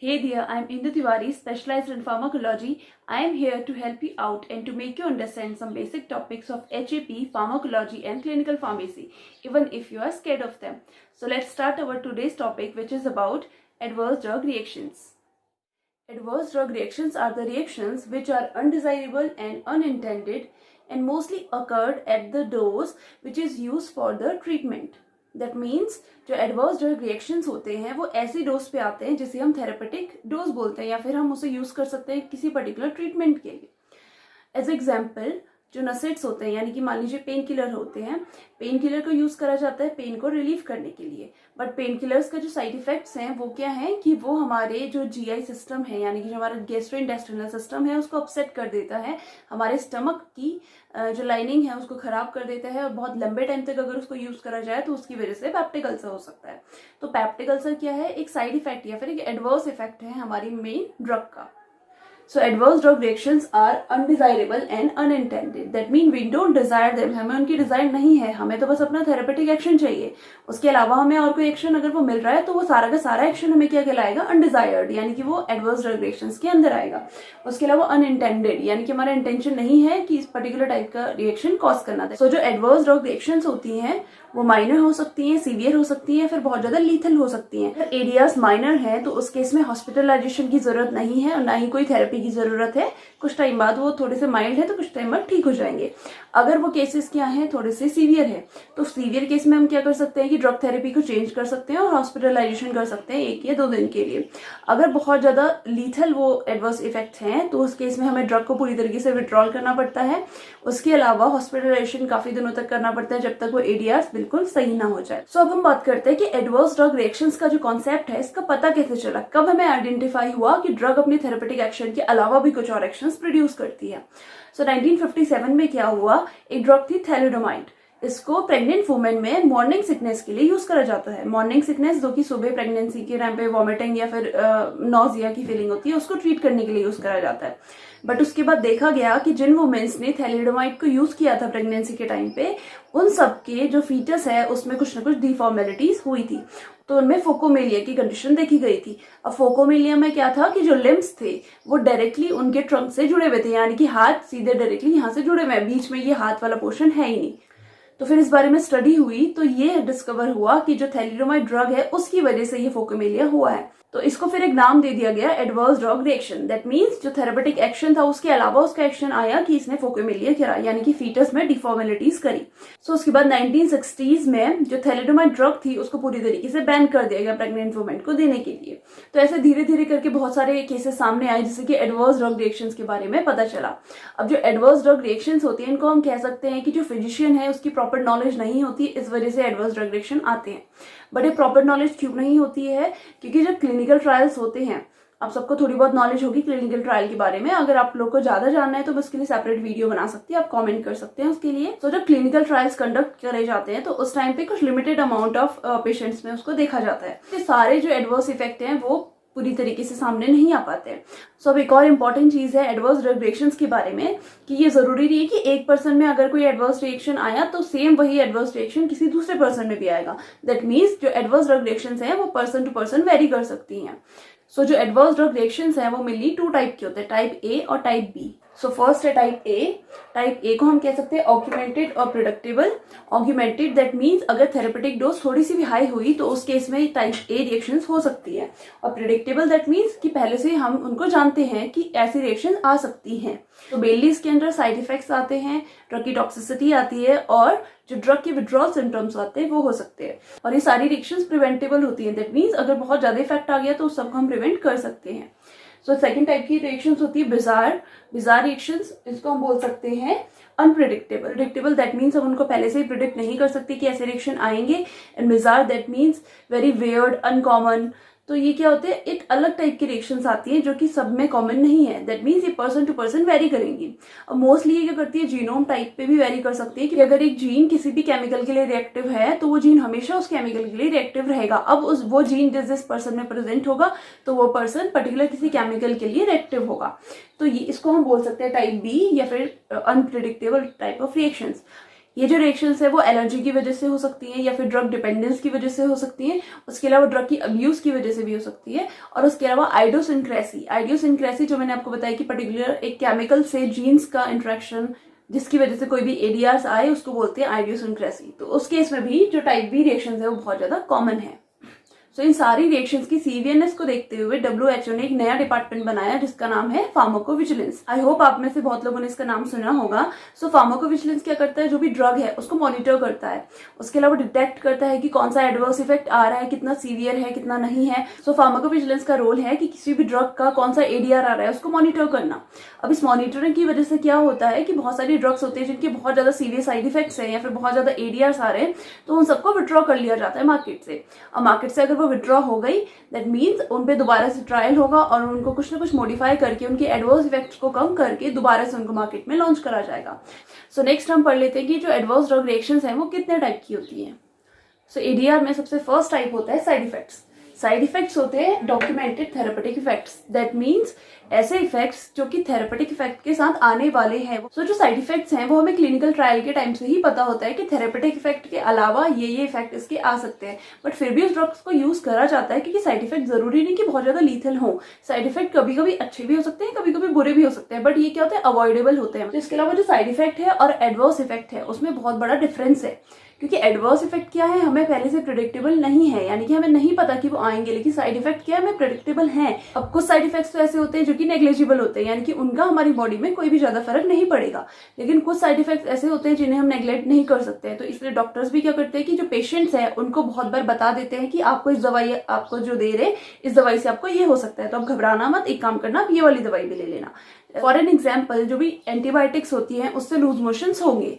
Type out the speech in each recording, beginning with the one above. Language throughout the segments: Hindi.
Hey there, I'm Indu Tiwari, specialized in pharmacology. I am here to help you out and to make you understand some basic topics of HAP, pharmacology and clinical pharmacy, even if you are scared of them. So let's start our today's topic, which is about adverse drug reactions. Adverse drug reactions are the reactions which are undesirable and unintended and mostly occurred at the dose which is used for the treatment. That means जो एडवर्स ड्रग रिएक्शंस होते हैं वो ऐसी डोज पे आते हैं जिसे हम थेरेपेटिक डोज बोलते हैं या फिर हम उसे यूज कर सकते हैं किसी पर्टिकुलर ट्रीटमेंट के लिए. एज एग्जाम्पल जो नसेट्स होते हैं यानी कि मान लीजिए पेन किलर होते हैं, पेन किलर को यूज करा जाता है पेन को रिलीव करने के लिए. बट पेन किलर्स का जो साइड इफेक्ट्स हैं वो क्या है कि वो हमारे जो जीआई सिस्टम है यानी कि जो हमारा गैस्ट्रोइंटेस्टाइनल सिस्टम है उसको अपसेट कर देता है, हमारे स्टमक की जो लाइनिंग है उसको खराब कर देता है और बहुत लंबे टाइम तक अगर उसको यूज करा जाए तो उसकी वजह से पेप्टिक अल्सर हो सकता है. तो पेप्टिक अल्सर क्या है, एक साइड इफेक्ट या फिर एक एडवर्स इफेक्ट है हमारी मेन ड्रग का. So adverse drug reactions are undesirable and unintended. That means we don't desire them. हमें उनकी डिजायर नहीं है, हमें तो बस अपना थेरेपेटिक एक्शन चाहिए. उसके अलावा हमें और कोई एक्शन अगर वो मिल रहा है तो वो सारा का सारा एक्शन हमें क्या कहलाएगा, अनडिजायर्ड, यानी कि वो एडवर्स ड्रग रिएक्शंस के अंदर आएगा. उसके अलावा अनइंटेंडेड यानी कि हमारा इंटेंशन नहीं है कि इस पर्टिकुलर टाइप का रिएक्शन कॉज करना था. सो जो एडवर्स ड्रग रिएक्शंस होती हैं वो माइनर हो सकती हैं, सीवियर हो सकती हैं, फिर बहुत ज्यादा लीथल हो सकती हैं. अगर एरियाज माइनर है तो उस केस में हॉस्पिटलाइजेशन की जरूरत नहीं है और ना ही कोई थेरेपी की जरूरत है. कुछ टाइम बाद वो थोड़े से माइल्ड है तो कुछ टाइम बाद ठीक हो जाएंगे. अगर वो केसेस क्या हैं, थोड़े से सीवियर है, तो सीवियर केस में हम क्या कर सकते हैं कि ड्रग थेरेपी को चेंज कर सकते हैं और हॉस्पिटलाइजेशन कर सकते हैं 1 या 2 दिन के लिए. अगर बहुत ज्यादा लीथल वो एडवर्स इफेक्ट हैं तो उस केस में हमें ड्रग को पूरी तरीके से विड्रॉल करना पड़ता है. उसके अलावा हॉस्पिटलाइजेशन काफी दिनों तक करना पड़ता है जब तक वो एडीआर बिल्कुल सही ना हो जाए. सो अब हम बात करते हैं कि एडवर्स ड्रग रिएक्शंस का जो कॉन्सेप्ट है इसका पता कैसे चला, कब हमें आइडेंटिफाई हुआ कि ड्रग अपनी थेरेपेटिक एक्शन के अलावा भी कुछ और एक्शंस प्रोड्यूस करती है. सो 1957 में क्या हुआ, एक ड्रग थी थैलिडोमाइड. इसको प्रेग्नेंट वुमेन में मॉर्निंग सिकनेस के लिए यूज करा जाता है. मॉर्निंग सिकनेस जो कि सुबह प्रेगनेंसी के टाइम पे वॉमिटिंग या फिर नॉजिया की फीलिंग होती है उसको ट्रीट करने के लिए यूज करा जाता है. बट उसके बाद देखा गया कि जिन वुमेन्स ने थैलिडोमाइड को यूज किया था प्रेगनेंसी के टाइम पे उन सबके जो फीटस है उसमें कुछ ना कुछ डिफॉर्मेलिटीज हुई थी. तो उनमें फोकोमेलिया की कंडीशन देखी गई थी. अब फोकोमेलिया में क्या था कि जो लिम्स थे वो डायरेक्टली उनके ट्रंक से जुड़े हुए थे, यानी कि हाथ सीधे डायरेक्टली यहाँ से जुड़े हुए हैं, बीच में ये हाथ वाला पोर्शन है ही नहीं. तो फिर इस बारे में स्टडी हुई तो ये डिस्कवर हुआ कि जो थैलिडोमाइड ड्रग है उसकी वजह से ये फोकोमेलिया हुआ है. तो इसको फिर एक नाम दे दिया गया adverse drug reaction. That means जो थेरेपेटिक एक्शन था उसके अलावा उसका एक्शन आया कि इसने फोकोमेलिया करा यानी कि फीटस में डिफॉर्मेलिटीज करी. सो उसके बाद 1960s में जो थैलिडोमाइड ड्रग थी उसको पूरी तरीके से बैन कर दिया गया प्रेग्नेंट वुमेन को देने के लिए. तो ऐसे धीरे धीरे करके बहुत सारे केसेस सामने आए जिससे कि एडवर्स ड्रग रिएक्शंस के बारे में पता चला. अब जो एडवर्स ड्रग रिएक्शंस होती है इनको हम कह सकते हैं कि जो फिजिशियन है उसकी प्रॉपर नॉलेज नहीं होती, इस वजह से एडवर्स ड्रग रिएक्शन आते हैं. बट ये प्रॉपर नॉलेज क्यों नहीं होती है, क्योंकि जब क्लिनिकल ट्रायल्स होते हैं, आप सबको थोड़ी बहुत नॉलेज होगी क्लिनिकल ट्रायल के बारे में, अगर आप लोग को ज्यादा जानना है तो मैं उसके लिए सेपरेट वीडियो बना सकती है, आप कमेंट कर सकते हैं उसके लिए. तो जब क्लिनिकल ट्रायल्स कंडक्ट करे जाते हैं तो उस टाइम पे कुछ लिमिटेड अमाउंट ऑफ पेशेंट्स में उसको देखा जाता है. तो सारे जो एडवर्स इफेक्ट हैं वो पूरी तरीके से सामने नहीं आ पाते हैं. सो अब एक और इम्पॉर्टेंट चीज है एडवर्स ड्रग रिएक्शंस के बारे में कि ये जरूरी नहीं है कि एक पर्सन में अगर कोई एडवर्स रिएक्शन आया तो सेम वही एडवर्स रिएक्शन किसी दूसरे पर्सन में भी आएगा. दैट मीन्स जो एडवर्स ड्रग रिएक्शंस हैं वो पर्सन टू पर्सन वेरी कर सकती हैं. सो जो एडवर्स ड्रग रिएक्शंस हैं वो मेनली 2 टाइप के होते हैं, टाइप ए और टाइप बी. सो फर्स्ट है टाइप ए. टाइप ए को हम कह सकते हैं ऑग्यूमेंटेड और प्रेडिक्टेबल. ऑग्यूमेंटेड दैट मीन्स अगर थेरेपेटिक डोज थोड़ी सी भी हाई हुई तो उस केस में टाइप ए रिएक्शंस हो सकती है. और प्रेडिक्टेबल दैट मीन्स कि पहले से हम उनको जानते हैं कि ऐसी रिएक्शन आ सकती हैं. तो मेनली इसके अंदर साइड इफेक्ट्स आते हैं, ड्रग की टॉक्सिसिटी आती है और जो ड्रग के विड्रॉल सिम्टम्स आते हैं वो हो सकते हैं. और ये सारी रिएक्शंस प्रिवेंटेबल होती हैं. दैट मीन्स अगर बहुत ज्यादा इफेक्ट आ गया तो उस सबको हम प्रिवेंट कर सकते हैं. सो सेकंड टाइप की रिएक्शंस होती है बिजार रिएक्शंस. इसको हम बोल सकते हैं अनप्रिडिक्टेबल. प्रिडिक्टेबल दैट मीन्स हम उनको पहले से ही प्रिडिक्ट नहीं कर सकते कि ऐसे रिएक्शन आएंगे. And bizarre that means very weird, uncommon. तो ये क्या होते हैं, एक अलग टाइप की रिएक्शंस आती हैं जो कि सब में कॉमन नहीं है. दैट मीन्स ये पर्सन टू पर्सन वेरी करेंगी. और मोस्टली ये क्या करती है, जीनोम टाइप पे भी वेरी कर सकती है कि अगर एक जीन किसी भी केमिकल के लिए रिएक्टिव है तो वो जीन हमेशा उस केमिकल के लिए रिएक्टिव रहेगा. अब वो जीन जिस पर्सन में प्रेजेंट होगा तो वो पर्सन पर्टिकुलर किसी केमिकल के लिए रिएक्टिव होगा. तो ये इसको हम बोल सकते हैं टाइप बी या फिर अनप्रिडिक्टेबल टाइप ऑफ रिएक्शंस. ये जो रिएक्शंस है वो एलर्जी की वजह से हो सकती हैं या फिर ड्रग डिपेंडेंस की वजह से हो सकती हैं, उसके अलावा ड्रग की अब्यूज की वजह से भी हो सकती है, और उसके अलावा आइडियोसिंक्रेसी जो मैंने आपको बताया कि पर्टिकुलर एक केमिकल से जीन्स का इंट्रैक्शन जिसकी वजह से कोई भी एडीआर्स आए उसको बोलते हैं आइडियोसिंक्रेसी। तो उस केस में भी जो टाइप बी रिएक्शंस है वो बहुत ज्यादा कॉमन है। तो इन सारी रिएक्शंस की सीवियरनेस को देखते हुए WHO ने एक नया डिपार्टमेंट बनाया जिसका नाम है फार्माकोविजिलेंस। आई होप आप में से बहुत लोगों ने इसका नाम सुना होगा। सो फार्माकोविजिलेंस क्या करता है, जो भी ड्रग है उसको मॉनिटर करता है, उसके अलावा डिटेक्ट करता है कि कौन सा एडवर्स इफेक्ट आ रहा है, कितना सीवियर है, कितना नहीं है। सो फार्माकोविजिलेंस का रोल है कि किसी भी ड्रग का कौन सा एडीआर आ रहा है उसको मॉनिटर करना। अब इस मॉनिटरिंग की वजह से क्या होता है कि बहुत सारी ड्रग्स होते हैं जिनके बहुत ज्यादा सीवियर साइड इफेक्ट्स हैं या फिर बहुत ज्यादा एडीआर्स आ रहे हैं, तो उन सबको विड्रॉ कर लिया जाता है मार्केट से। अब मार्केट से अगर वो विड्रॉ हो गई दैट मीन्स उन पे दोबारा से ट्रायल होगा और उनको कुछ ना कुछ मॉडिफाई करके उनके एडवर्स इफेक्ट्स को कम करके दोबारा से उनको मार्केट में लॉन्च करा जाएगा। सो नेक्स्ट हम पढ़ लेते हैं कि जो एडवर्स ड्रग रिएक्शंस हैं वो कितने टाइप की होती हैं। सो एडीआर में सबसे फर्स्ट टाइप होता है साइड इफेक्ट्स। साइड इफेक्ट्स होते हैं documented therapeutic effects, that means ऐसे इफेक्ट्स जो कि थेरेपेटिक इफेक्ट के साथ आने वाले हैं। सो जो साइड इफेक्ट्स हैं वो हमें क्लिनिकल ट्रायल के टाइम से ही पता होता है कि थेरेपेटिक इफेक्ट के अलावा ये इफेक्ट इसके आ सकते हैं, बट फिर भी उस ड्रग्स को यूज करा जाता है क्योंकि साइड इफेक्ट जरूरी नहीं कि बहुत ज्यादा लीथल हो। साइड इफेक्ट कभी कभी अच्छे भी हो सकते हैं, कभी कभी बुरे भी हो सकते हैं, बट ये क्या होता है, अवॉइडेबल होते हैं। तो इसके अलावा जो साइड इफेक्ट है और एडवर्स इफेक्ट है उसमें बहुत बड़ा डिफरेंस है, क्योंकि एडवर्स इफेक्ट क्या है हमें पहले से प्रेडिक्टेबल नहीं है, यानी कि हमें नहीं पता कि वो आएंगे, लेकिन साइड इफेक्ट क्या है हमें प्रेडिक्टेबल है। अब कुछ साइड इफेक्ट्स तो ऐसे होते हैं जो कि नेग्लिजिबल होते हैं, यानी कि उनका हमारी बॉडी में कोई भी ज्यादा फर्क नहीं पड़ेगा, लेकिन कुछ साइड इफेक्ट्स ऐसे होते हैं जिन्हें हम नेग्लेक्ट नहीं कर सकते हैं। तो इसलिए डॉक्टर्स भी क्या करते हैं कि जो पेशेंट्स हैं उनको बहुत बार बता देते हैं कि आपको इस दवाई आपको जो दे रहे इस दवाई से आपको ये हो सकता है, तो आप घबराना मत, एक काम करना आप ये वाली दवाई भी ले लेना। फॉर एन एग्जाम्पल जो भी एंटीबायोटिक्स होती हैं उससे लूज मोशंस होंगे,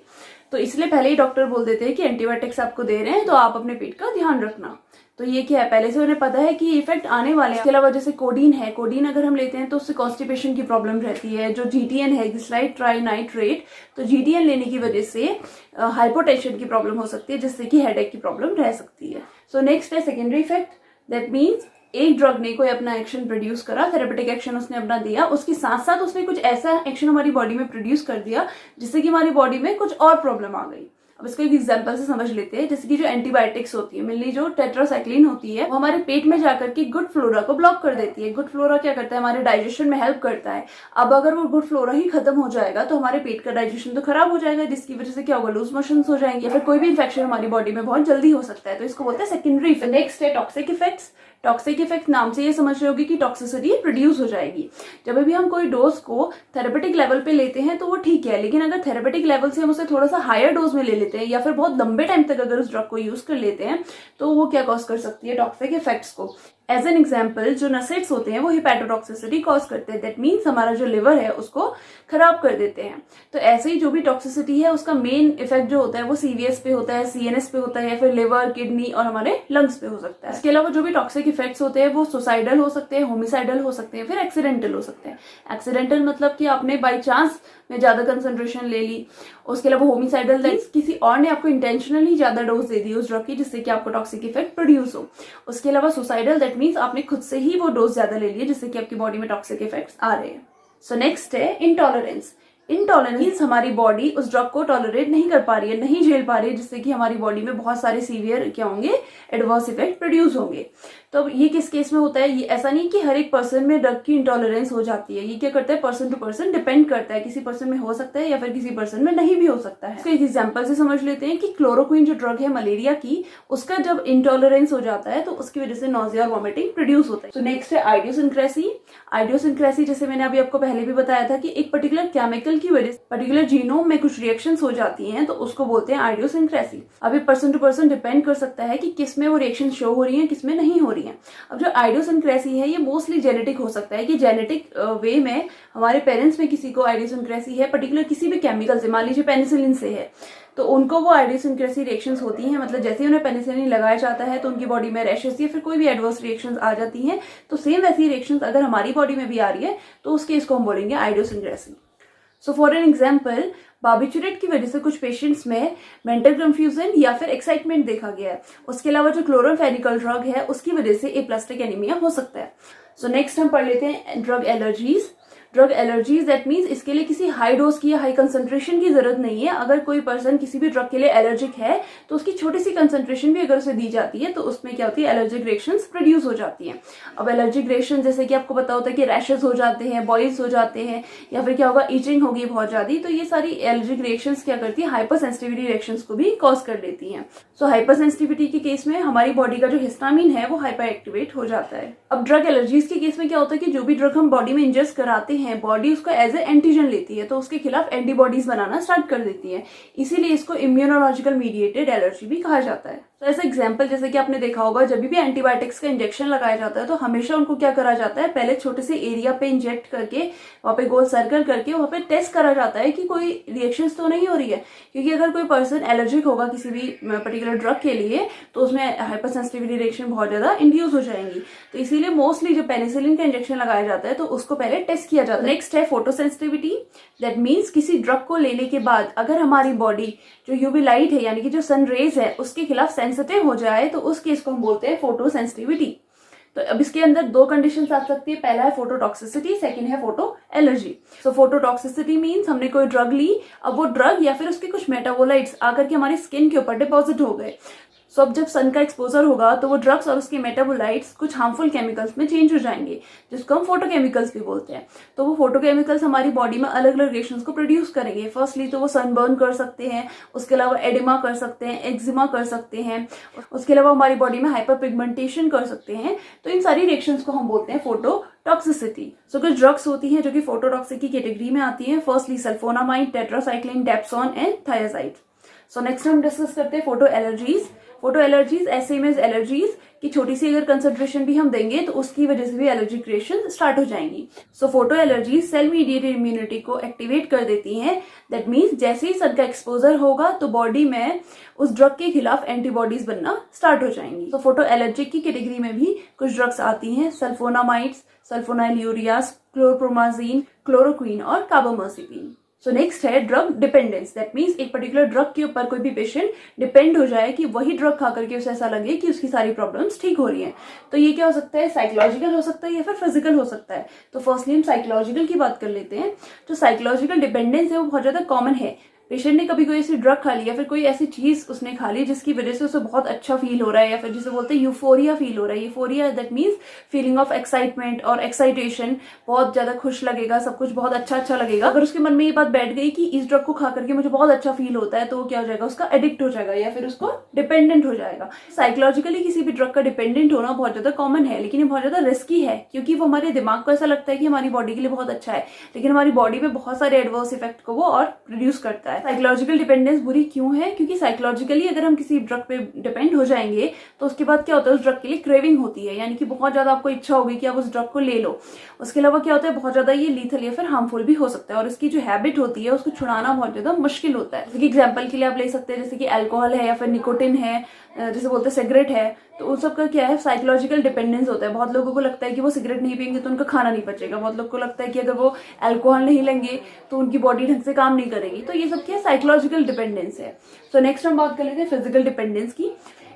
तो इसलिए पहले ही डॉक्टर बोल देते हैं कि एंटीबायोटिक्स आपको दे रहे हैं तो आप अपने पेट का ध्यान रखना। तो ये क्या है, पहले से उन्हें पता है कि ये इफेक्ट आने वाले हैं। इसके अलावा जैसे कोडीन है, कोडीन अगर हम लेते हैं तो उससे कॉन्स्टिपेशन की प्रॉब्लम रहती है। जो जीटीएन है, ग्लिसराइड ट्राइनाइट्रेट, तो जीटीएन लेने की वजह से हाइपोटेंशन की प्रॉब्लम हो सकती है जिससे कि हेडेक की प्रॉब्लम रह सकती है। सो नेक्स्ट है सेकेंडरी इफेक्ट, दैट मीन्स एक ड्रग ने कोई अपना एक्शन प्रोड्यूस करा, थेरेपेटिक एक्शन उसने अपना दिया, उसके साथ साथ उसने कुछ ऐसा एक्शन हमारी बॉडी में प्रोड्यूस कर दिया जिससे कि हमारी बॉडी में कुछ और प्रॉब्लम आ गई। अब इसको एक एग्जांपल से समझ लेते हैं। जैसे कि जो एंटीबायोटिक्स होती है, मेनली जो टेट्रासाइक्लिन होती है, वो हमारे पेट में जाकर के गुड फ्लोरा को ब्लॉक कर देती है। गुड फ्लोरा क्या करता है, हमारे डाइजेशन में हेल्प करता है। अब अगर वो गुड फ्लोरा ही खत्म हो जाएगा तो हमारे पेट का डाइजेशन तो खराब हो जाएगा, जिसकी वजह से क्या होगा, लूज मोशन हो जाएंगे या फिर कोई भी इन्फेक्शन हमारी बॉडी में बहुत जल्दी हो सकता है। तो इसको बोलते हैं सेकेंडरी इफेक्ट। नेक्स्ट है टॉक्सिक इफेक्ट्स। टॉक्सिक इफेक्ट नाम से ये समझ रहे होगी कि टॉक्सिसिटी प्रोड्यूस हो जाएगी। जब भी हम कोई डोज को थेरेपेटिक लेवल पे लेते हैं तो वो ठीक है, लेकिन अगर थेरेपेटिक लेवल से हम उसे थोड़ा सा हायर डोज में ले लेते हैं या फिर बहुत लंबे टाइम तक अगर उस ड्रग को यूज कर लेते हैं तो वो क्या कॉज कर सकती है, टॉक्सिक इफेक्ट्स को। एज एन एग्जाम्पल जो नसेट्स होते हैं वो हिपैटोटॉक्सिसिटी कॉज करते हैं, दैट मीन्स हमारा जो लिवर है उसको खराब कर देते हैं। तो ऐसे ही जो भी टॉक्सिसिटी है उसका मेन इफेक्ट जो होता है वो सीवीएस पे होता है, सीएनएस पे होता है, या फिर लिवर, किडनी और हमारे लंग्स पे हो सकता है। इसके अलावा जो भी टॉक्सिक इफेक्ट्स होते हैं वो सुसाइडल हो सकते हैं, होमिसाइडल हो सकते हैं, फिर एक्सीडेंटल हो सकते हैं। एक्सीडेंटल मतलब कि आपने बाई चांस में ज्यादा कंसंट्रेशन ले ली। उसके अलावा होमिसाइडल दैट्स किसी और ने आपको इंटेंशनली ज्यादा डोज दे दी उस ड्रग की जिससे कि आपको टॉक्सिक इफेक्ट प्रोड्यूस हो। उसके अलावा सुसाइडल दैट मीन्स आपने खुद से ही वो डोज ज्यादा ले लिया जिससे कि आपकी बॉडी में टॉक्सिक इफेक्ट्स आ रहे हैं। सो नेक्स्ट है इंटॉलरेंस। इंटॉलरेंस हमारी बॉडी उस ड्रग को टॉलरेट नहीं कर पा रही है, नहीं झेल पा रही है, जिससे कि हमारी बॉडी में बहुत सारे सीवियर क्या होंगे, एडवर्स इफेक्ट प्रोड्यूस होंगे। तो ये किस केस में होता है, ये ऐसा नहीं कि हर एक पर्सन में ड्रग की इंटॉलरेंस हो जाती है। ये क्या करता है, पर्सन टू पर्सन डिपेंड करता है, किसी पर्सन में हो सकता है या फिर किसी पर्सन में नहीं भी हो सकता है। इसको एक एग्जांपल से समझ लेते हैं कि क्लोरोक्विन जो ड्रग है मलेरिया की, उसका जब इंटॉलरेंस हो जाता है तो उसकी वजह से नोजिया और वॉमिटिंग प्रोड्यूस होता है। तो नेक्स्ट है आइडियोसिंक्रेसी। आइडियोसिंक्रेसी जैसे मैंने अभी आपको पहले भी बताया था कि एक पर्टिकुलर केमिकल की वजह से पर्टिकुलर जीनोम में कुछ रिएक्शंस हो जाती हैं, तो उसको बोलते हैं आइडियोसिंक्रेसी। अभी पर्सन टू पर्सन डिपेंड कर सकता है कि किस में वो रिएक्शन शो हो रही है, किस में नहीं हो रही है। अब जो आइडियोसिंक्रेसी है ये मोस्टली जेनेटिक हो सकता है कि जेनेटिक वे में हमारे पेरेंट्स में किसी को आइडियोसिंक्रेसी है पर्टिकुलर किसी भी केमिकल से, मान लीजिए पेनिसिलिन से है, तो उनको वो आइडियोसिंक्रेसी रिएक्शंस होती हैं। मतलब जैसे ही उन्हें पेनिसिलिन लगाया जाता है तो उनकी बॉडी में रैशेस या फिर कोई भी एडवर्स रिएक्शंस आ जाती हैं। तो सेम वैसी रिएक्शंस अगर हमारी बॉडी में भी आ रही है तो उस केस को हम बोलेंगे idiosyncrasy. So for an example, barbiturate की वजह से कुछ पेशेंट्स में मेंटल कंफ्यूजन या फिर एक्साइटमेंट देखा गया है। उसके अलावा जो क्लोरोफेनिकल ड्रग है उसकी वजह से एप्लास्टिक एनीमिया हो सकता है। सो नेक्स्ट हम पढ़ लेते हैं drug allergies. Drug allergies that means इसके लिए किसी हाई डोज की या हाई कंसंट्रेशन की जरूरत नहीं है। अगर कोई पर्सन किसी भी ड्रग के लिए एलर्जिक है तो उसकी छोटी सी कंसंट्रेशन भी अगर उसे दी जाती है तो उसमें क्या होती है, एलर्जिक रिएक्शंस प्रोड्यूस हो जाती हैं। अब एलर्जिक रिएक्शन जैसे कि आपको पता होता है कि रैशेस हो जाते हैं, बॉयल्स हो जाते हैं, या फिर क्या होगा, ईचिंग होगी बहुत ज्यादा, तो ये सारी एलर्जिक रिएक्शंस क्या करती है, हाइपर सेंसिटिविटी रिएक्शंस को भी कॉज कर देती हैं। सो हाइपर सेंसिटिविटी के केस में हमारी बॉडी का जो हिस्टामिन है वो हाइपर एक्टिवेट हो जाता है। अब ड्रग एलर्जीज के केस में क्या होता है कि जो भी ड्रग हम बॉडी में इंजेस्ट कराते हैं, बॉडी उसको एज ए एंटीजन लेती है, तो उसके खिलाफ एंटीबॉडीज बनाना स्टार्ट कर देती है। इसीलिए इसको इम्यूनोलॉजिकल मीडिएटेड एलर्जी भी कहा जाता है। तो ऐसा एग्जाम्पल जैसे कि आपने देखा होगा, जब भी एंटीबायोटिक्स का इंजेक्शन लगाया जाता है तो हमेशा उनको क्या करा जाता है, पहले छोटे से एरिया पे इंजेक्ट करके वहां पे गोल सर्कल करके वहां पे टेस्ट करा जाता है कि कोई रिएक्शंस तो नहीं हो रही है। क्योंकि अगर कोई पर्सन एलर्जिक होगा किसी भी पर्टिकुलर ड्रग के लिए तो उसमें हाइपर सेंसिटिविटी रिएक्शन बहुत ज्यादा इंड्यूस हो जाएंगी। तो इसीलिए मोस्टली जो पेनिसिलिन का इंजेक्शन लगाया जाता है तो उसको पहले टेस्ट किया जाता है। नेक्स्ट है फोटोसेंसिटिविटी, दैट मीन्स किसी ड्रग को लेने के बाद अगर हमारी बॉडी जो यूवी लाइट है यानी कि जो सन रेज है उसके खिलाफ सेंसिटिव हो जाए तो उस केस को हम बोलते हैं फोटो सेंसिटिविटी। तो अब इसके अंदर दो कंडीशंस आ सकती है, पहला है फोटोटॉक्सिसिटी, सेकंड है फोटो एलर्जी। सो फोटोटॉक्सिसिटी मींस हमने कोई ड्रग ली, अब वो ड्रग या फिर उसके कुछ मेटाबोलाइट्स आकर के हमारी स्किन के ऊपर डिपॉजिट हो गए। सो अब जब सन का एक्सपोजर होगा तो वो ड्रग्स और उसके मेटाबोलाइट्स कुछ हार्मफुल केमिकल्स में चेंज हो जाएंगे जिसको हम फोटोकेमिकल्स भी बोलते हैं। तो वो फोटोकेमिकल्स हमारी बॉडी में अलग अलग रिएक्शंस को प्रोड्यूस करेंगे। फर्स्टली तो वो सनबर्न कर सकते हैं, उसके अलावा एडिमा कर सकते हैं, एक्जिमा कर सकते हैं, उसके अलावा हमारी बॉडी में हाइपर पिगमेंटेशन कर सकते हैं। तो इन सारी रिएक्शंस को हम बोलते हैं फोटोटॉक्सिसिटी। सो कुछ ड्रग्स होती हैं जो कि फोटोटॉक्सिक की कैटेगरी में आती हैं। Firstly sulfonamide, tetracycline, dapsone and thiazide. So next हम डिस्कस करते हैं फोटो एलर्जीज। फोटो एलर्जीज ऐसे में एलर्जीज की छोटी सी अगर कंसंट्रेशन भी हम देंगे तो उसकी वजह से भी एलर्जी क्रिएशन स्टार्ट हो जाएंगी। So photo allergies cell mediated immunity को एक्टिवेट कर देती हैं। दैट मीन्स जैसे ही सन का एक्सपोजर होगा तो बॉडी में उस ड्रग के खिलाफ एंटीबॉडीज बनना स्टार्ट हो जाएंगी। तो फोटो एलर्जिक की कैटेगरी में भी कुछ ड्रग्स आती हैं, सल्फोनामाइड्स, सल्फोनाइल यूरियास, क्लोरप्रोमाजीन, क्लोरोक्वीन और कार्बामेज़ेपिन। सो नेक्स्ट है ड्रग डिपेंडेंस, दैट मीन्स एक पर्टिकुलर ड्रग के ऊपर कोई भी पेशेंट डिपेंड हो जाए कि वही ड्रग खा करके उसे ऐसा लगे कि उसकी सारी प्रॉब्लम्स ठीक हो रही हैं। तो ये क्या हो सकता है, साइकोलॉजिकल हो सकता है या फिर फिजिकल हो सकता है। तो फर्स्टली हम साइकोलॉजिकल की बात कर लेते हैं। जो साइकोलॉजिकल डिपेंडेंस है वो बहुत ज्यादा कॉमन है। पेशेंट ने कभी कोई ऐसी ड्रग खा ली या फिर कोई ऐसी चीज उसने खा ली जिसकी वजह से उसे बहुत अच्छा फील हो रहा है या फिर जिसे बोलते हैं यूफोरिया फील हो रहा है। Euphoria that means feeling of excitement और एक्साइटेशन, बहुत ज्यादा खुश लगेगा, सब कुछ बहुत अच्छा अच्छा लगेगा। अगर उसके मन में ये बात बैठ गई कि इस ड्रग को खा करके मुझे बहुत अच्छा फील होता है तो वो क्या हो जाएगा, उसका एडिक्ट हो जाएगा या फिर उसको डिपेंडेंट हो जाएगा। साइकोलॉजिकली किसी भी ड्रग का डिपेंडेंट होना बहुत ज्यादा कॉमन है, लेकिन ये बहुत ज्यादा रिस्की है क्योंकि वो हमारे दिमाग को ऐसा लगता है कि हमारी बॉडी के लिए बहुत अच्छा है, लेकिन हमारी बॉडी पे बहुत सारे एडवर्स इफेक्ट को वो और प्रोड्यूस करता है। साइकोलॉजिकल डिपेंडेंस बुरी क्यों है, क्योंकि साइकोलॉजिकली अगर हम किसी ड्रग पे डिपेंड हो जाएंगे तो उसके बाद क्या होता है, उस ड्रग के लिए क्रेविंग होती है, यानी कि बहुत ज्यादा आपको इच्छा होगी कि आप उस ड्रग को ले लो। उसके अलावा क्या होता है, बहुत ज्यादा ये लीथल या फिर हार्मफुल भी हो सकता है और इसकी जो हैबिट होती है उसको छुड़ाना बहुत ज्यादा मुश्किल होता है। जैसे कि एग्जाम्पल के लिए आप ले सकते हैं, जैसे कि अल्कोहल है या फिर निकोटिन है, जैसे बोलते हैं सिगरेट है, तो उन सब का क्या है, साइकोलॉजिकल डिपेंडेंस होता है। बहुत लोगों को लगता है कि वो सिगरेट नहीं पियेंगे तो उनका खाना नहीं पचेगा, बहुत लोगों को लगता है कि अगर वो अल्कोहल नहीं लेंगे तो उनकी बॉडी ढंग से काम नहीं करेगी। तो ये सब क्या साइकोलॉजिकल डिपेंडेंस है। सो नेक्स्ट हम बात कर लेते हैं फिजिकल डिपेंडेंस की।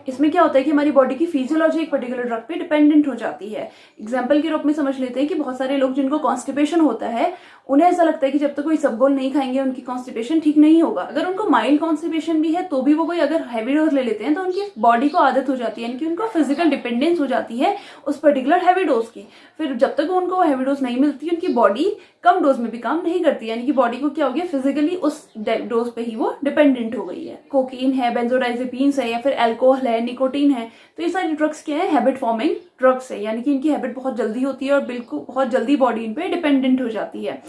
इसमें क्या होता है कि हमारी बॉडी की फिजियोलॉजी एक पर्टिकुलर ड्रग पे डिपेंडेंट हो जाती है। एग्जाम्पल के रूप में समझ लेते हैं कि बहुत सारे लोग जिनको कॉन्स्टिपेशन होता है उन्हें ऐसा लगता है कि जब तक कोई इसबगोल नहीं खाएंगे उनकी कॉन्स्टिपेशन ठीक नहीं होगा। अगर उनको माइल्ड कॉन्स्टिपेशन भी है तो भी वो कोई अगर हैवी डोज ले लेते हैं तो उनकी बॉडी को आदत हो जाती है, यानी कि उनको फिजिकल डिपेंडेंस हो जाती है उस पर्टिकुलर हैवी डोज की। फिर जब तक उनको हैवी डोज नहीं मिलती उनकी बॉडी कम डोज में भी काम नहीं करती, यानी कि बॉडी को क्या हो गया, फिजिकली उस डोज पे ही वो डिपेंडेंट हो गई है। कोकीन है, बेंजोडाइजेपीन्स है या फिर अल्कोहल है, निकोटीन है, तो ये सारी ड्रग्स क्या है, हैबिट फॉर्मिंग ड्रग्स है, यानी कि इनकी हैबिट बहुत जल्दी होती है और बिल्कुल बहुत जल्दी बॉडी इन पे डिपेंडेंट हो जाती है।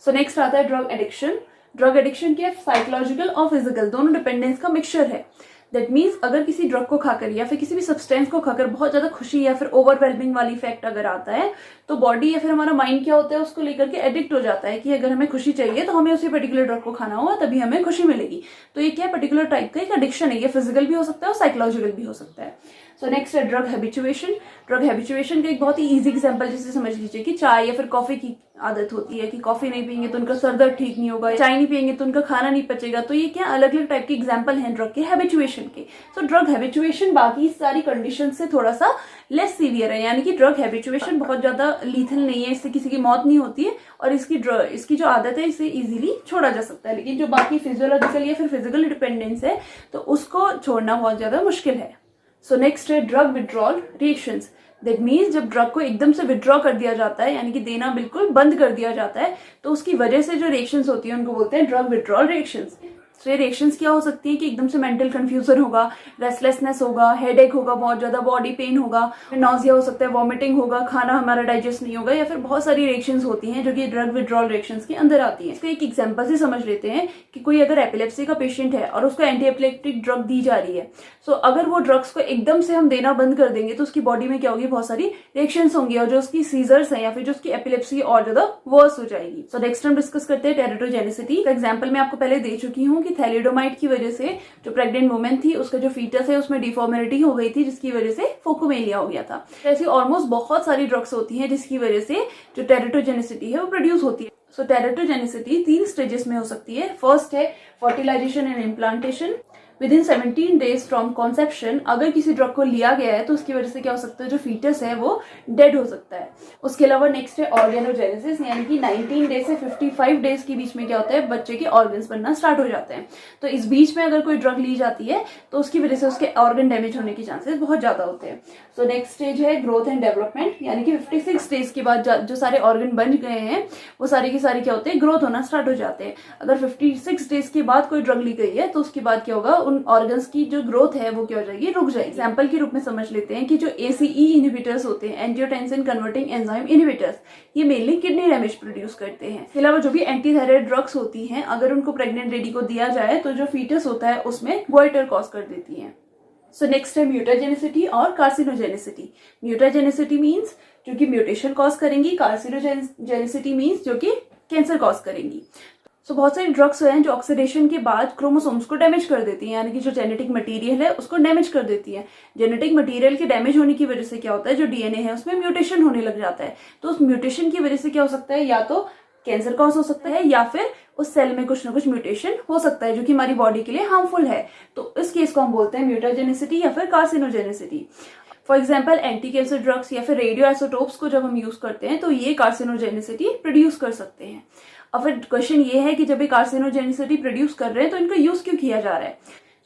सो नेक्स्ट आता है ड्रग एडिक्शन। ड्रग एडिक्शन क्या है, साइकोलॉजिकल और फिजिकल दोनों डिपेंडेंस का मिक्सचर है। दैट मीन्स अगर किसी ड्रग को खाकर या फिर किसी भी सब्सटेंस को खाकर बहुत ज्यादा खुशी या फिर ओवरवेलमिंग वाली इफेक्ट अगर आता है तो बॉडी या फिर हमारा माइंड क्या होता है, उसको लेकर के एडिक्ट हो जाता है कि अगर हमें खुशी चाहिए तो हमें उसी पर्टिकुलर ड्रग को खाना होगा तभी हमें खुशी मिलेगी। तो ये क्या पर्टिकुलर टाइप का एक एडिक्शन है, ये फिजिकल भी हो सकता है और साइकोलॉजिकल भी हो सकता है। सो नेक्स्ट है ड्रग हैबिचुएशन। ड्रग हैबिचुएशन का एक बहुत ही इजी एग्जांपल जैसे समझ लीजिए कि चाय या फिर कॉफी की आदत होती है कि कॉफी नहीं पियेंगे तो उनका सर दर्द ठीक नहीं होगा, चाय नहीं पियेंगे तो उनका खाना नहीं पचेगा। तो ये क्या अलग अलग टाइप के एग्जांपल हैं ड्रग के हैबिचुएशन के। सो ड्रग हैबिचुएशन बाकी सारी कंडीशन से थोड़ा सा लेस सीवियर है, यानी कि ड्रग हैबिचुएशन बहुत ज्यादा लीथल नहीं है, इससे किसी की मौत नहीं होती है और इसकी जो आदत है इसे इजीली छोड़ा जा सकता है। लेकिन जो बाकी फिजियोलॉजिकल या फिर फिजिकल डिपेंडेंस है तो उसको छोड़ना बहुत ज्यादा मुश्किल है। सो नेक्स्ट है drug withdrawal reactions. That means जब ड्रग को एकदम से विड्रॉ कर दिया जाता है, यानी कि देना बिल्कुल बंद कर दिया जाता है, तो उसकी वजह से जो रिएक्शंस होती है उनको बोलते हैं ड्रग विड्रॉल रिएक्शंस। तो ये रिएक्शंस क्या हो सकती है कि एकदम से मेंटल कंफ्यूजन होगा, रेस्टलेसनेस होगा, हेडेक होगा, बहुत ज्यादा बॉडी पेन होगा, नॉजिया हो सकता है, वॉमिटिंग होगा, खाना हमारा डाइजेस्ट नहीं होगा, या फिर बहुत सारी रिएक्शंस होती हैं जो कि ड्रग विड्रॉल रिएक्शंस के अंदर आती हैं। इसको एक एग्जांपल से समझ लेते हैं कि कोई अगर एपिलेप्सी का पेशेंट है और उसको एंटी एपिलेप्टिक ड्रग दी जा रही है, सो अगर वो ड्रग्स को एकदम से हम देना बंद कर देंगे तो उसकी बॉडी में क्या होगी, बहुत सारी रिएक्शंस होंगी और जो उसकी सीजर्स हैं या फिर जो उसकी एपिलेप्सी और ज्यादा वर्स हो जाएगी। सो नेक्स्ट हम डिस्कस करते हैं टेरेटोजेनिसिटी का। एग्जांपल मैं आपको पहले दे चुकी हूँ कि थैलिडोमाइड की वजह से जो प्रेग्नेंट वुमेन थी उसका जो फीटस है उसमें डिफॉर्मिलिटी हो गई थी, जिसकी वजह से फोकोमेलिया हो गया था। ऐसी ऑलमोस्ट बहुत सारी ड्रग्स होती हैं जिसकी वजह से जो टेरेटोजेनिसिटी है वो प्रोड्यूस होती है। सो टेरेटोजेनिसिटी 3 स्टेजेस में हो सकती है। फर्स्ट है fertilisation and implantation. Within 17 days from conception अगर किसी ड्रग को लिया गया है तो उसकी वजह से क्या हो सकता है, जो फीटस है वो डेड हो सकता है। उसके अलावा नेक्स्ट है ऑर्गेनोजेनेसिस, यानी कि 19 डेज से 55 डेज के बीच में क्या होता है, बच्चे के ऑर्गन्स बनना स्टार्ट हो जाते हैं। तो इस बीच में अगर कोई ड्रग ली जाती है तो उसकी वजह से उसके ऑर्गन डैमेज होने के चांसेस बहुत ज्यादा होते हैं। सो नेक्स्ट स्टेज है ग्रोथ एंड डेवलपमेंट, यानी कि 56 डेज के बाद जो सारे ऑर्गन बन गए हैं वो सारे के सारे क्या होते हैं, ग्रोथ होना स्टार्ट हो जाते हैं। अगर 56 डेज के बाद कोई ड्रग ली गई है तो उसके बाद क्या होगा, उन ऑर्गन्स की जो ग्रोथ है वो क्या हो जाएगी, रुक जाएगी। एग्जांपल के रूप में समझ लेते हैं कि जो ACE इनहिबिटर्स होते हैं, एंजियोटेंसिन कन्वर्टिंग एंजाइम इनहिबिटर्स, ये मेनली किडनी डैमेज प्रोड्यूस करते हैं। इसके अलावा जो भी एंटी थायराइड ड्रग्स होती हैं अगर उनको प्रेग्नेंट लेडी को दिया जाए तो जो फीटस होता है उसमें गोइटर कॉज कर देती है। सो नेक्स्ट है म्यूटाजेनिसिटी और कार्सिनोजेनिसिटी। म्यूटाजेनिसिटी मीन्स जो कि म्यूटेशन कॉज करेंगी, कार्सिनोजेनिसिटी मीन्स जो कि कैंसर कॉज करेंगी। सो बहुत सारी ड्रग्स हैं जो ऑक्सीडेशन के बाद क्रोमोसोम्स को डैमेज कर देती हैं, यानी कि जो जेनेटिक मटेरियल है उसको डैमेज कर देती है। जेनेटिक मटेरियल के डैमेज होने की वजह से क्या होता है, जो DNA है उसमें म्यूटेशन होने लग जाता है। तो उस म्यूटेशन की वजह से क्या हो सकता है, या तो कैंसर कॉज हो सकता है या फिर उस सेल में कुछ ना कुछ म्यूटेशन हो सकता है जो कि हमारी बॉडी के लिए हार्मफुल है। तो इस केस को हम बोलते हैं म्यूटाजेनिसिटी या फिर carcinogenicity. For example anti cancer drugs या फिर रेडियो आइसोटोप्स को जब हम यूज करते हैं तो ये कार्सिनोजेनिसिटी प्रोड्यूस कर सकते हैं। अब फिर क्वेश्चन ये है कि जब ये कार्सिनोजेनिसिटी प्रोड्यूस कर रहे हैं तो इनका यूज क्यों किया जा रहा है।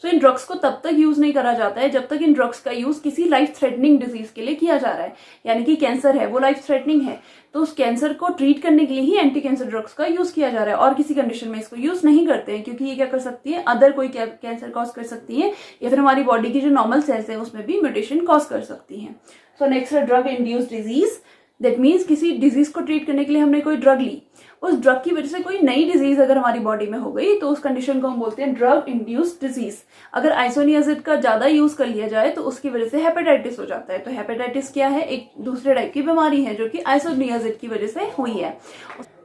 सो इन ड्रग्स को तब तक यूज नहीं करा जाता है जब तक इन ड्रग्स का यूज किसी लाइफ थ्रेटनिंग डिजीज के लिए किया जा रहा है, यानी कि कैंसर है वो लाइफ थ्रेटनिंग है तो उस कैंसर को ट्रीट करने के लिए ही एंटी कैंसर ड्रग्स का यूज किया जा रहा है और किसी कंडीशन में इसको यूज नहीं करते हैं, क्योंकि ये क्या कर सकती है, अदर कोई कैंसर कॉज कर सकती है या फिर हमारी बॉडी की जो नॉर्मल सेल्स है उसमें भी म्यूटेशन कॉज कर सकती है। सो नेक्स्ट है drug induced disease. That means किसी डिजीज को ट्रीट करने के लिए हमने कोई ड्रग ली, उस ड्रग की वजह से कोई नई डिजीज अगर हमारी बॉडी में हो गई तो उस कंडीशन को हम बोलते हैं ड्रग इंड्यूस्ड डिजीज। अगर आइसोनियाजिड का ज्यादा यूज कर लिया जाए तो उसकी वजह से हेपेटाइटिस हो जाता है। तो हेपेटाइटिस क्या है, एक दूसरे टाइप की बीमारी है जो कि आइसोनियाजिड की वजह से हुई है।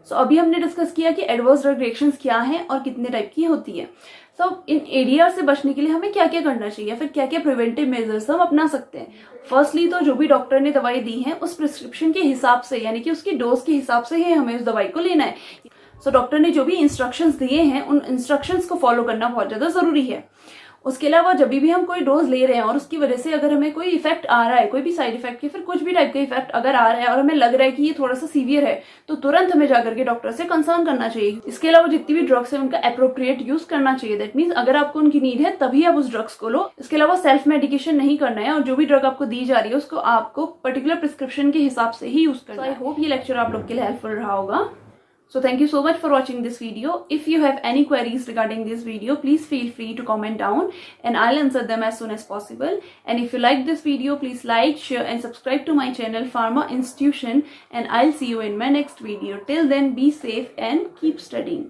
सो अभी हमने डिस्कस किया कि एडवर्स ड्रग रिएक्शंस क्या हैं और कितने टाइप की होती है। सो इन एरिया से बचने के लिए हमें क्या क्या करना चाहिए, फिर क्या क्या प्रिवेंटिव मेजर्स हम अपना सकते हैं। फर्स्टली तो जो भी डॉक्टर ने दवाई दी है उस प्रिस्क्रिप्शन के हिसाब से, यानी कि उसकी डोज के हिसाब से ही हमें उस दवाई को लेना है। सो डॉक्टर ने जो भी इंस्ट्रक्शंस दिए हैं उन इंस्ट्रक्शंस को फॉलो करना बहुत ज्यादा जरूरी है। उसके अलावा जब भी हम कोई डोज ले रहे हैं और उसकी वजह से अगर हमें कोई इफेक्ट आ रहा है, कोई भी साइड इफेक्ट या फिर कुछ भी टाइप का इफेक्ट अगर आ रहा है और हमें लग रहा है कि ये थोड़ा सा सीवियर है तो तुरंत हमें जाकर के डॉक्टर से कंसर्न करना चाहिए। इसके अलावा जितनी भी ड्रग्स है उनका एप्रोप्रिएट यूज करना चाहिए। दैट मीन्स अगर आपको उनकी नीड है तभी आप उस ड्रग्स को लो। इसके अलावा सेल्फ मेडिकेशन नहीं करना है और जो भी ड्रग आपको दी जा रही है उसको आपको पर्टिकुलर प्रिस्क्रिप्शन के हिसाब से ही यूज करना है। आई होप ये लेक्चर आप लोग के लिए हेल्पफुल रहा होगा। So thank you so much for watching this video. If you have any queries regarding this video, please feel free to comment down and I'll answer them as soon as possible. And if you like this video, please like, share and subscribe to my channel Pharma Institution, and I'll see you in my next video. Till then, be safe and keep studying.